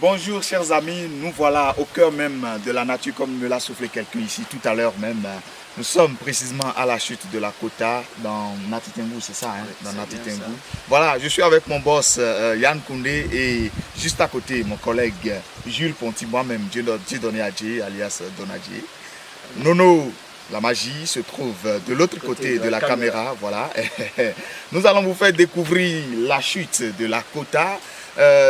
Bonjour chers amis, nous voilà au cœur même de la nature comme me l'a soufflé quelqu'un ici tout à l'heure même. Nous sommes précisément à la chute de la Kota dans Nati Tengu, c'est ça hein, dans Nati Tengu. Voilà, je suis avec mon boss Yann Koundé et juste à côté mon collègue Jules Ponty, moi-même Dieudonné Adjé alias Donadjé. Nono, la magie se trouve de l'autre côté de la caméra, voilà. Nous allons vous faire découvrir la chute de la Kota.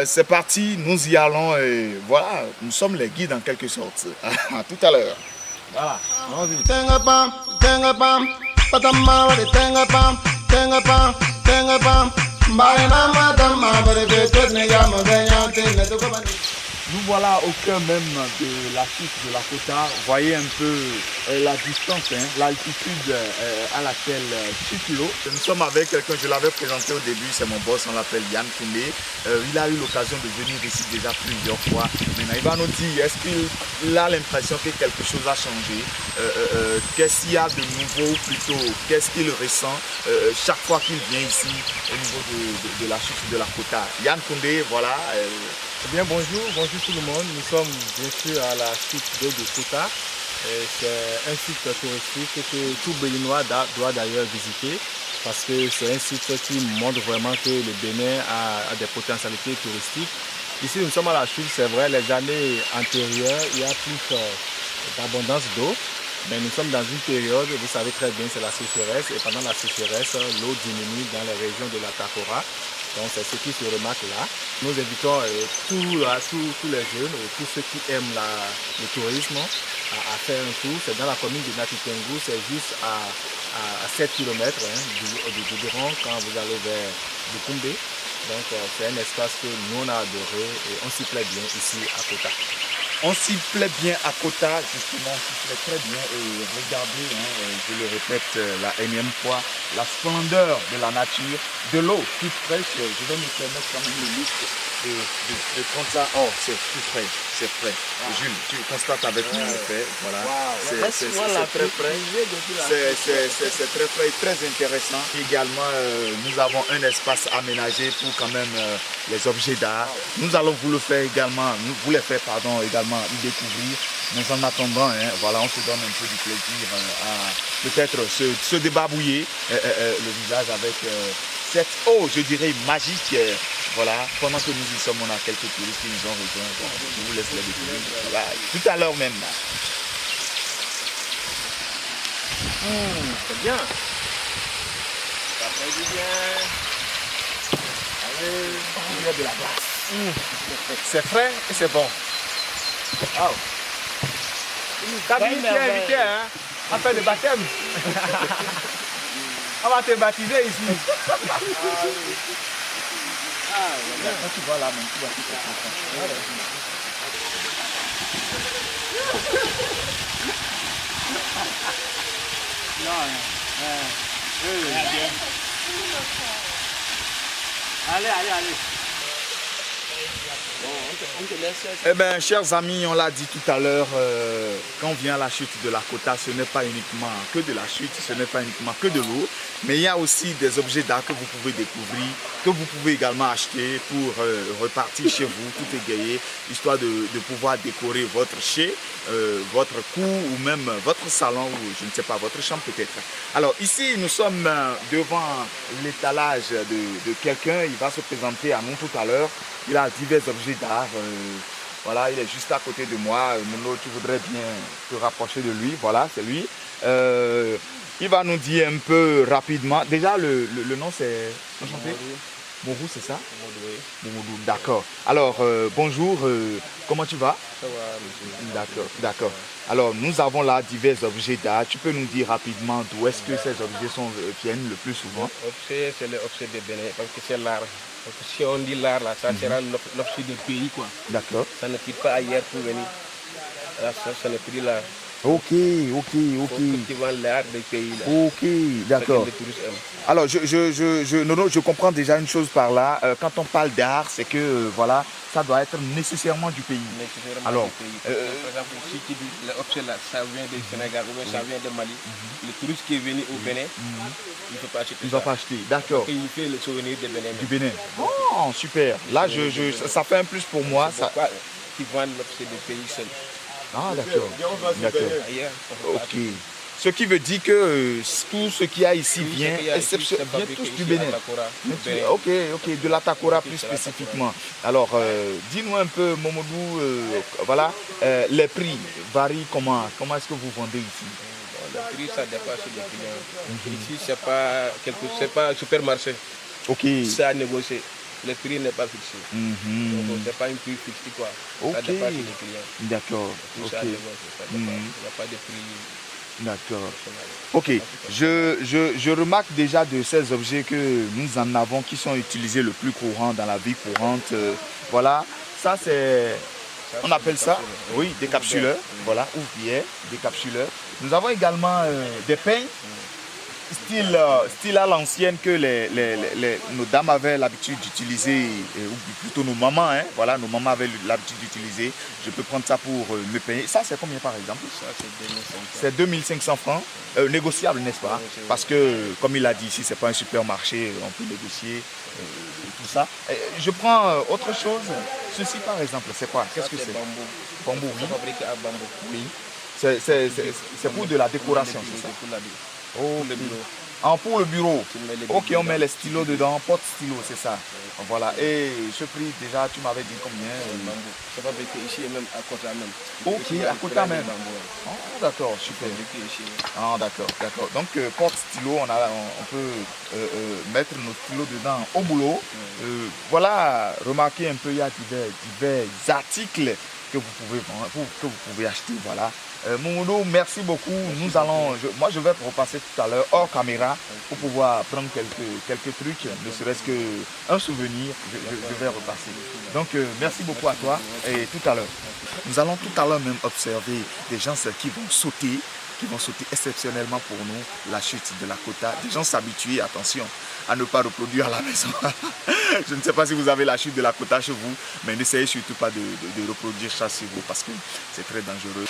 C'est parti, nous y allons et voilà, nous sommes les guides en quelque sorte. À tout à l'heure. Voilà. Nous voilà au cœur même de la chute de la Kota. Voyez un peu la distance, hein, l'altitude à laquelle chute l'eau. Nous sommes avec quelqu'un, je l'avais présenté au début, c'est mon boss, on l'appelle Yann Koundé. Il a eu l'occasion de venir ici déjà plusieurs fois. Maintenant, il va nous dire, est-ce qu'il a l'impression que quelque chose a changé? Qu'est-ce qu'il y a de nouveau plutôt? Qu'est-ce qu'il ressent chaque fois qu'il vient ici au niveau de la chute de la Kota? Yann Koundé, voilà. Eh bien, bonjour tout le monde. Nous sommes bien sûr à la chute d'eau de Kota. C'est un site touristique que tout Béninois doit d'ailleurs visiter parce que c'est un site qui montre vraiment que le Bénin a des potentialités touristiques. Ici, nous sommes à la chute, c'est vrai, les années antérieures, il y a plus d'abondance d'eau. Mais nous sommes dans une période, vous savez très bien, c'est la sécheresse. Et pendant la sécheresse, l'eau diminue dans les régions de la Takora. Donc c'est ce qui se remarque là. Nous invitons tous les jeunes, tous ceux qui aiment le tourisme à faire un tour. C'est dans la commune de Nati Tengu, c'est juste à 7 km du Goudron quand vous allez vers Bukumbe. Donc c'est un espace que nous on a adoré et on s'y plaît bien ici à Kota. On s'y plaît bien à Kota, justement, on s'y plaît très bien et regardez, hein, je le répète la énième fois, la splendeur de la nature, de l'eau toute fraîche. Je vais me permettre quand même le luxe de prendre ça. Oh, c'est tout frais, c'est frais. Wow. Jules, tu constates avec nous le fait, voilà. Wow. C'est très frais, c'est très frais et très intéressant. Également, nous avons un espace aménagé pour quand même les objets d'art. Wow. Nous allons vous le faire également, également y découvrir. Mais en attendant, hein, voilà, on se donne un peu du plaisir à peut-être se débarbouiller le visage avec cette eau, je dirais, magique. Voilà, pendant que nous y sommes, on a quelques touristes qui nous ont rejoints. Bon, je vous laisse les découvrir. Voilà, tout à l'heure même. C'est bien. Ça fait du bien. Allez, il y a de la glace. C'est frais et c'est bon. Wow. T'as invité, hein, à faire le baptême. On va te baptiser ici. Quand tu vois là, même, tu vois tout ça. Allez. Eh bien, chers amis, on l'a dit tout à l'heure, quand on vient à la chute de la Kota, ce n'est pas uniquement que de la chute, ce n'est pas uniquement que de l'eau, mais il y a aussi des objets d'art que vous pouvez découvrir, que vous pouvez également acheter pour repartir chez vous, tout égayé, histoire de pouvoir décorer votre chez, votre cour ou même votre salon ou je ne sais pas, votre chambre peut-être. Alors ici, nous sommes devant l'étalage de quelqu'un, il va se présenter à nous tout à l'heure. Il a divers objets d'art. Voilà, il est juste à côté de moi. Nono, tu voudrais bien te rapprocher de lui. Voilà, c'est lui. Il va nous dire un peu rapidement. Déjà, le nom, c'est... Mourou, c'est ça? Mourou, d'accord. Alors, bonjour, comment tu vas? Ça va, monsieur. D'accord. Alors, nous avons là divers objets d'art. Tu peux nous dire rapidement d'où est-ce que ces objets viennent le plus souvent? L'objet, c'est l'objet de Bénin, parce que c'est l'art. Parce que si on dit l'art, là, ça sera l'objet du pays, quoi. D'accord. Ça ne quitte pas ailleurs pour venir. Là, ça n'est plus l'art. Ok. Cultivant l'art des pays là. Ok, d'accord. Les touristes aiment. Alors, Nono, je comprends déjà une chose par là. Quand on parle d'art, c'est que, voilà, ça doit être nécessairement du pays. Nécessairement Alors, du pays. Par exemple, si tu dis l'objet là, ça vient du Sénégal ou bien ça vient de Mali, le touriste qui est venu au Bénin, il ne peut pas acheter il ne ça. va pas acheter, d'accord. Il fait le souvenir de Bénin. Du Bénin. Oh, super. Là, ça fait un plus pour moi. C'est pourquoi ils vendent l'objet des pays seuls. Ah, d'accord. Ailleurs, on peut pas Ok. Ce qui veut dire que tout ce qu'il y a ici vient, vient tous du Bénin. Ok, de la Takora plus spécifiquement. Alors, dis-nous un peu, Momodou, voilà, les prix varient comment? Comment est-ce que vous vendez ici? Le prix, ça dépasse les clients. Ici, c'est pas un supermarché. Ok. C'est à négocier. Le prix n'est pas fixé. Donc, c'est pas un prix fixé, quoi. Ça dépasse les clients. D'accord. Tout ça à négocier, ça dépasse. Il n'y a pas de prix. D'accord. Ok, je remarque déjà de ces objets que nous en avons qui sont utilisés le plus courant dans la vie courante. Voilà, ça c'est, on appelle ça, oui, des capsuleurs. Voilà, ouvriers, des capsuleurs. Nous avons également des peignes, style à l'ancienne que nos dames avaient l'habitude d'utiliser, ou plutôt nos mamans, hein, voilà, nos mamans avaient l'habitude d'utiliser. Je peux prendre ça pour me peigner. Ça, c'est combien par exemple? Ça, c'est 2500 francs. Négociable, n'est-ce pas? Parce que, comme il a dit ici, c'est pas un supermarché, on peut négocier tout ça. Je prends autre chose. Ceci, par exemple, c'est quoi? Qu'est-ce que c'est? Bambou. Bambou, oui. C'est fabriqué à bambou. Oui. C'est pour de la décoration, c'est ça? Pour le bureau. Ah, pour le bureau. Ok, on met les stylos stylos dedans, porte-stylo, c'est ça. Voilà. Et ce prix, déjà, tu m'avais dit combien? C'est fabriqué ici et même à Kota même. Ok, à Kota même. Oh, d'accord, super. Ah, d'accord. Donc, porte-stylo, on peut mettre nos stylos dedans au boulot. Voilà, remarquez un peu, il y a divers articles que vous pouvez acheter, voilà. Momodou, merci beaucoup. Moi je vais te repasser tout à l'heure hors caméra pour pouvoir prendre quelques trucs, ne serait-ce qu'un souvenir, je vais repasser. Donc merci beaucoup à toi et tout à l'heure. Nous allons tout à l'heure même observer des gens qui vont sauter exceptionnellement pour nous la chute de la Kota. Des gens s'habituent, attention, à ne pas reproduire à la maison. Je ne sais pas si vous avez la chute de la Kota chez vous, mais n'essayez surtout pas de reproduire ça chez vous parce que c'est très dangereux.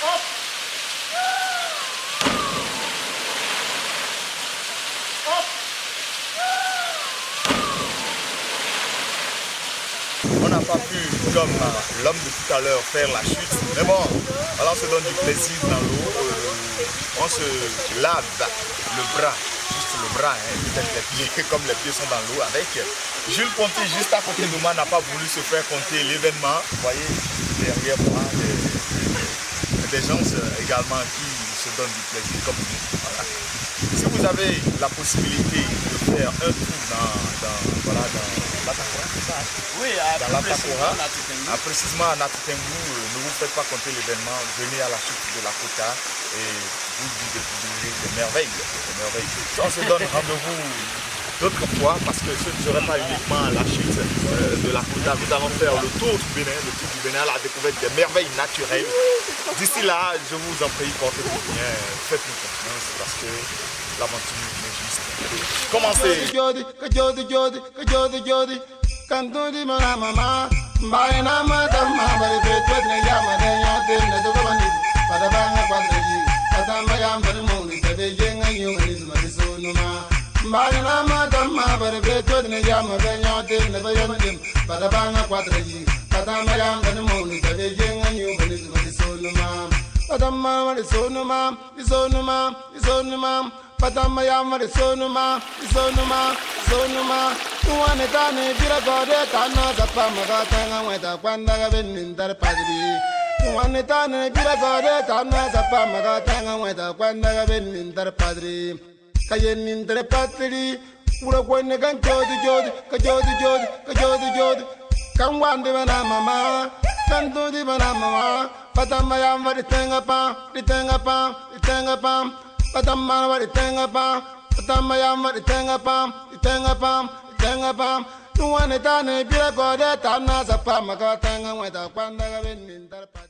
On n'a pas pu, comme l'homme de tout à l'heure, faire la chute. Mais bon, voilà, on se donne du plaisir dans l'eau. On se lave le bras, juste le bras, hein, peut-être les pieds, comme les pieds sont dans l'eau. Avec Jules Ponty, juste à côté de moi, n'a pas voulu se faire compter l'événement. Vous voyez, derrière moi, des gens également qui se donnent du plaisir comme nous. Voilà. Si vous avez la possibilité de faire un tour dans la Takora, c'est ça? Oui, dans la Takora, précisément à Natitengu, ne vous faites pas compter l'événement, venez à la chute de la Kota et vous découvrirez des merveilles. On se donne rendez-vous d'autres fois parce que ce ne serait pas uniquement la chute de la Kota. Nous allons faire le tour du Bénin, à la découverte des merveilles naturelles. D'ici là, je vous en prie, portez-vous bien, faites-nous confiance parce que l'aventure est juste. Commencez. Patamayama sonuma, tuane tane bira gode tana zapa magatanga weta kwanda benintar padri. Tuane tane bira gode tana zapa magatanga weta kwanda benintar padri. Kayenintar padri, ura kwene kan jodi. Kan wande bana mama, kan dodi bana mama. Patamayama ritenga pam. Patamama ritenga pam. Tuane tane bira gode tana zapa magatanga weta kwanda benintar padri.